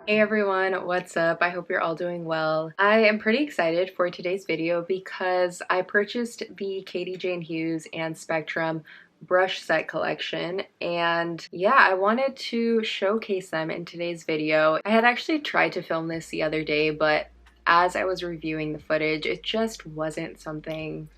Hey everyone, what's up? I hope you're all doing well. I am pretty excited for today's video because I purchased the Katie Jane Hughes and Spectrum brush set collection, and yeah, I wanted to showcase them in today's video. I had actually tried to film this the other day, but as I was reviewing the footage, it just wasn't something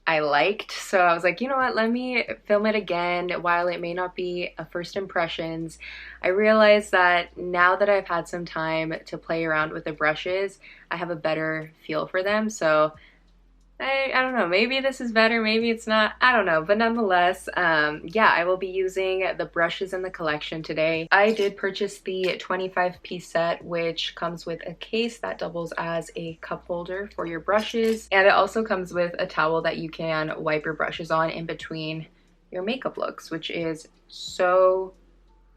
I liked, so I was like, you know what, let me film it again. While it may not be a first impressions, I realized that now that I've had some time to play around with the brushes, I have a better feel for them. So I don't know, maybe this is better, maybe it's not, I don't know, but nonetheless, yeah, I will be using the brushes in the collection today. I did purchase the 25-piece set, which comes with a case that doubles as a cup holder for your brushes, and it also comes with a towel that you can wipe your brushes on in between your makeup looks, which is so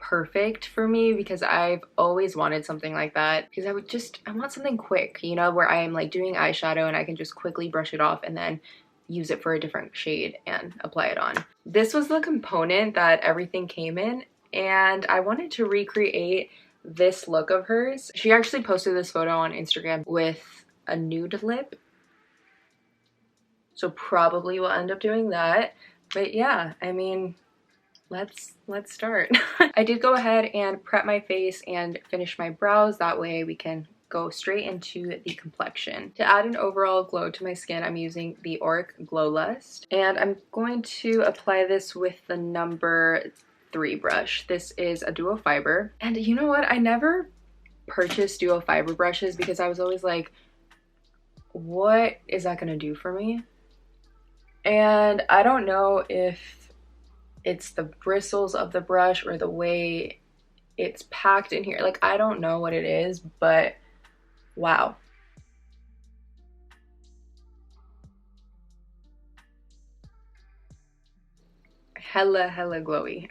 perfect for me because I've always wanted something like that, because I want something quick, you know, where I am like doing eyeshadow and I can just quickly brush it off and then use it for a different shade and apply it on. This was the component that everything came in, and I wanted to recreate this look of hers. She actually posted this photo on Instagram with a nude lip, so probably we'll end up doing that. But yeah, I mean, let's start. I did go ahead and prep my face and finish my brows. That way we can go straight into the complexion. To add an overall glow to my skin, I'm using the AURIC Glow Lust, and I'm going to apply this with the number 3 brush. This is a duo fiber, and you know what? I never purchased duo fiber brushes because I was always like, what is that gonna do for me? And I don't know if it's the bristles of the brush or the way it's packed in here. Like, I don't know what it is, but wow. Hella glowy.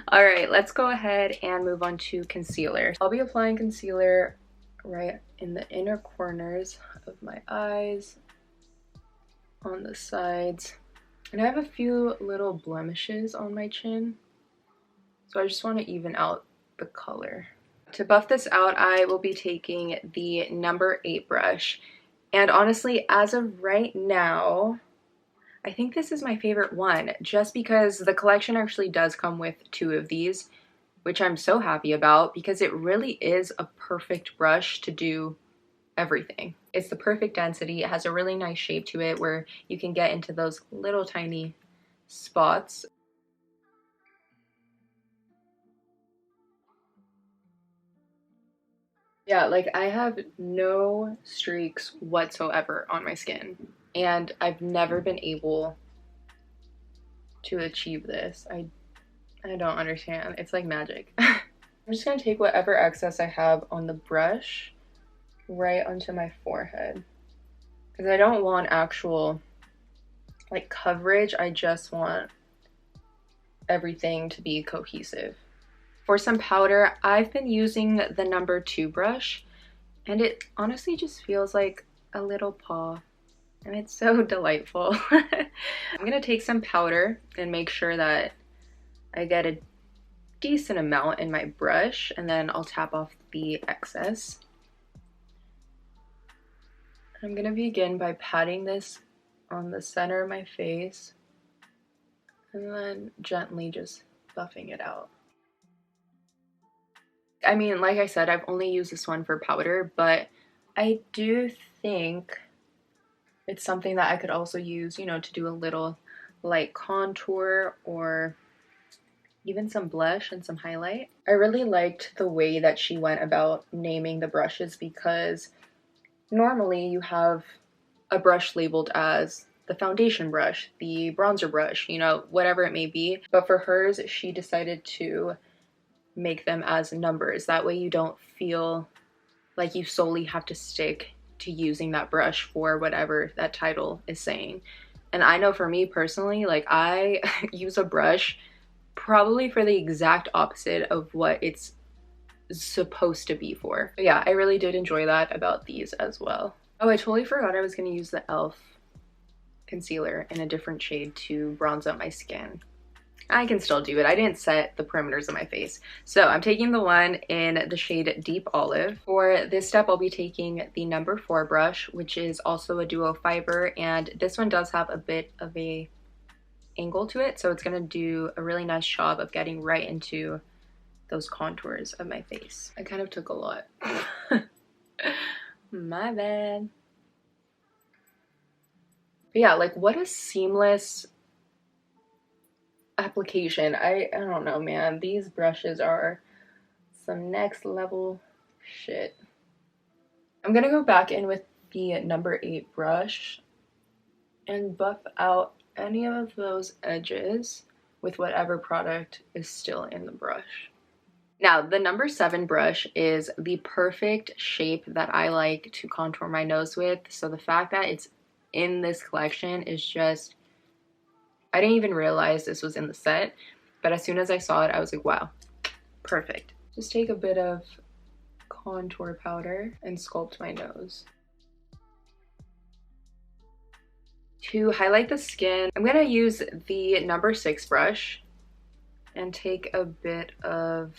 All right, let's go ahead and move on to concealer. I'll be applying concealer right in the inner corners of my eyes, on the sides. And I have a few little blemishes on my chin, so I just want to even out the color. To buff this out, I will be taking the number 8 brush. And honestly, as of right now, I think this is my favorite one, just because the collection actually does come with 2 of these, which I'm so happy about because it really is a perfect brush to do everything. It's the perfect density. It has a really nice shape to it where you can get into those little tiny spots. Yeah, like I have no streaks whatsoever on my skin, and I've never been able to achieve this. I don't understand. It's like magic. I'm just gonna take whatever excess I have on the brush right onto my forehead, because I don't want actual like coverage. I just want everything to be cohesive. For some powder, I've been using the number 2 brush, and it honestly just feels like a little paw, and it's so delightful. I'm gonna take some powder and make sure that I get a decent amount in my brush, and then I'll tap off the excess. I'm gonna begin by patting this on the center of my face and then gently just buffing it out. I mean, like I said, I've only used this one for powder, but I do think it's something that I could also use, you know, to do a little light contour or even some blush and some highlight. I really liked the way that she went about naming the brushes, because normally you have a brush labeled as the foundation brush, the bronzer brush, you know, whatever it may be. But for hers, she decided to make them as numbers. That way you don't feel like you solely have to stick to using that brush for whatever that title is saying. And I know for me personally, like I use a brush probably for the exact opposite of what it's supposed to be for. But yeah, I really did enjoy that about these as well. Oh, I totally forgot I was going to use the E.L.F. concealer in a different shade to bronze up my skin. I can still do it. I didn't set the perimeters of my face. So I'm taking the one in the shade Deep Olive. For this step, I'll be taking the number 4 brush, which is also a duo fiber, and this one does have a bit of a angle to it, so it's gonna do a really nice job of getting right into those contours of my face. I kind of took a lot. My bad. But yeah, like, what a seamless application. I don't know, man. These brushes are some next level shit. I'm gonna go back in with the number 8 brush and buff out any of those edges with whatever product is still in the brush. Now, the number 7 brush is the perfect shape that I like to contour my nose with, so the fact that it's in this collection is just, I didn't even realize this was in the set, but as soon as I saw it, I was like, wow, perfect. Just take a bit of contour powder and sculpt my nose. To highlight the skin, I'm gonna use the number 6 brush and take a bit of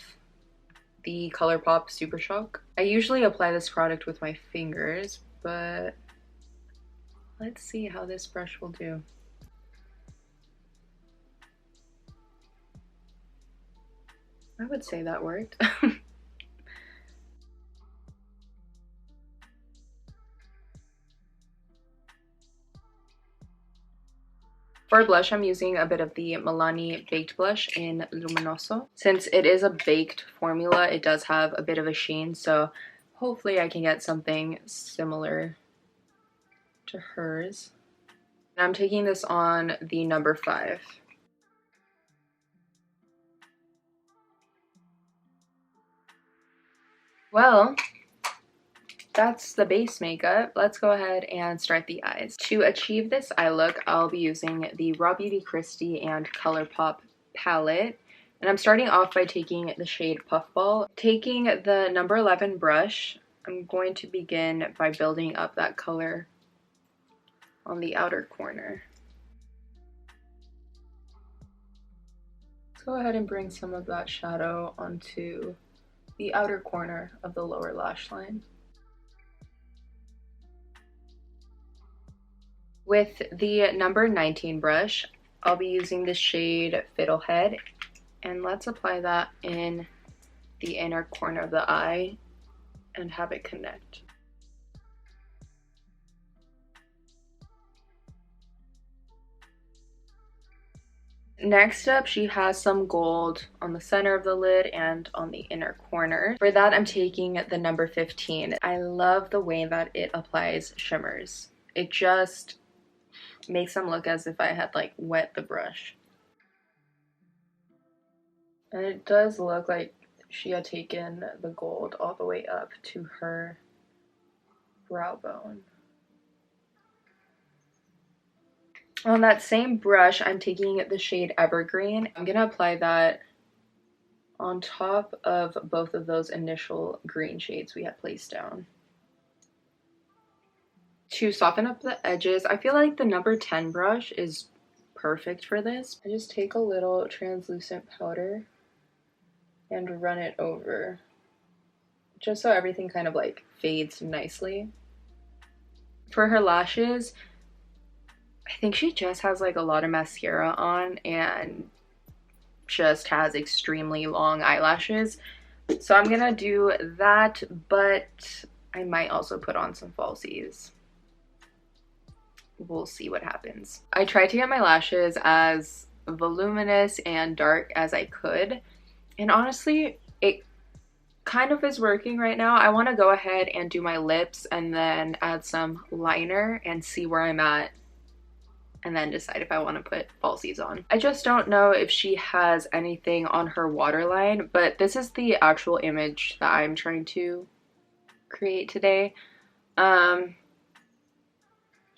the ColourPop Super Shock. I usually apply this product with my fingers, but let's see how this brush will do. I would say that worked. For blush, I'm using a bit of the MILANI Baked Blush in Luminoso. Since it is a baked formula, it does have a bit of a sheen, so hopefully I can get something similar to hers. And I'm taking this on the number 5. Well, that's the base makeup. Let's go ahead and start the eyes. To achieve this eye look, I'll be using the Raw Beauty Kristi and ColourPop palette. And I'm starting off by taking the shade Puffball. Taking the number 11 brush, I'm going to begin by building up that color on the outer corner. Let's go ahead and bring some of that shadow onto the outer corner of the lower lash line. With the number 19 brush, I'll be using the shade Fiddlehead, and let's apply that in the inner corner of the eye and have it connect. Next up, she has some gold on the center of the lid and on the inner corner. For that, I'm taking the number 15. I love the way that it applies shimmers. It just makes them look as if I had like wet the brush. And it does look like she had taken the gold all the way up to her brow bone. On that same brush, I'm taking the shade Evergreen. I'm gonna apply that on top of both of those initial green shades we had placed down. To soften up the edges, I feel like the number 10 brush is perfect for this. I just take a little translucent powder and run it over, just so everything kind of like fades nicely. For her lashes, I think she just has like a lot of mascara on and just has extremely long eyelashes. So I'm gonna do that, but I might also put on some falsies. We'll see what happens. I tried to get my lashes as voluminous and dark as I could, and honestly, it kind of is working right now. I want to go ahead and do my lips and then add some liner and see where I'm at, and then decide if I want to put falsies on. I just don't know if she has anything on her waterline, but this is the actual image that I'm trying to create today.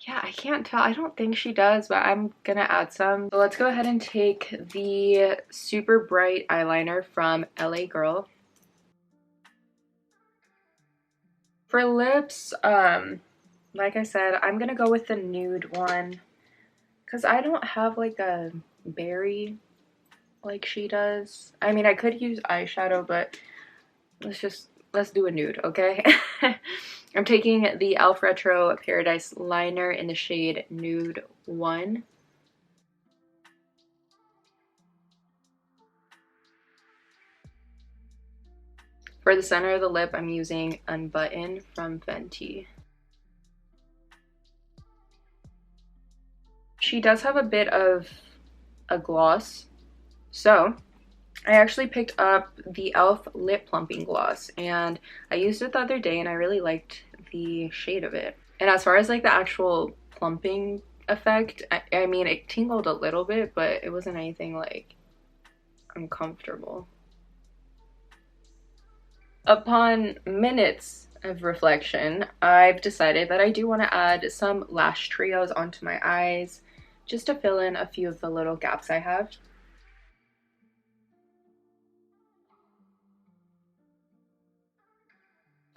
Yeah, I can't tell. I don't think she does, but I'm gonna add some. So let's go ahead and take the super bright eyeliner from LA Girl. For lips, like I said, I'm gonna go with the nude one because I don't have like a berry like she does. I mean, I could use eyeshadow, but let's do a nude, okay? I'm taking the E.L.F. Retro Paradise Liner in the shade Nude 1. For the center of the lip, I'm using Unbutton from Fenty. She does have a bit of a gloss, so I actually picked up the E.L.F. Lip Plumping Gloss, and I used it the other day and I really liked the shade of it. And as far as like the actual plumping effect, I mean, it tingled a little bit, but it wasn't anything like uncomfortable. Upon minutes of reflection, I've decided that I do want to add some lash trios onto my eyes just to fill in a few of the little gaps I have.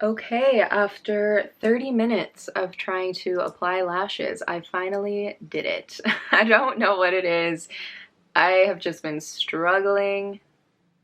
Okay, after 30 minutes of trying to apply lashes, I finally did it. I don't know what it is. I have just been struggling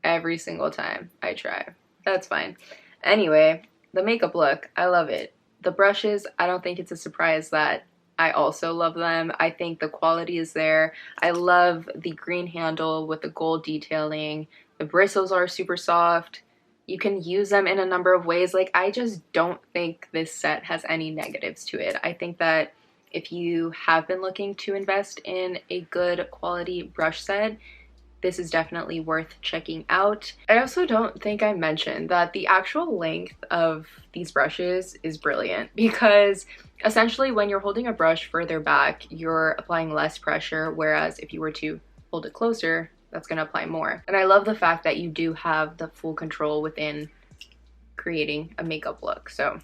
every single time I try. That's fine. Anyway, the makeup look, I love it. The brushes, I don't think it's a surprise that I also love them. I think the quality is there. I love the green handle with the gold detailing. The bristles are super soft. You can use them in a number of ways. Like, I just don't think this set has any negatives to it. I think that if you have been looking to invest in a good quality brush set, this is definitely worth checking out. I also don't think I mentioned that the actual length of these brushes is brilliant, because essentially when you're holding a brush further back, you're applying less pressure, whereas if you were to hold it closer, that's going to apply more. And I love the fact that you do have the full control within creating a makeup look. So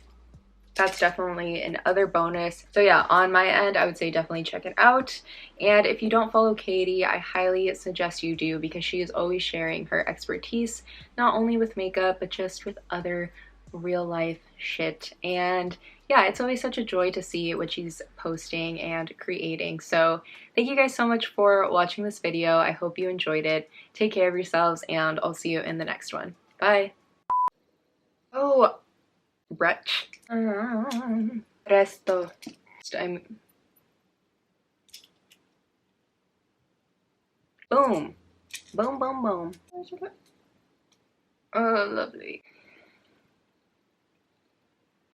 that's definitely another bonus. So yeah, on my end, I would say definitely check it out. And if you don't follow Katie, I highly suggest you do, because she is always sharing her expertise, not only with makeup, but just with other real life shit. And yeah, it's always such a joy to see what she's posting and creating. So thank you guys so much for watching this video. I hope you enjoyed it. Take care of yourselves, and I'll see you in the next one. Bye. Oh, brunch. Resto. I'm boom. Boom, boom, boom. Oh, lovely.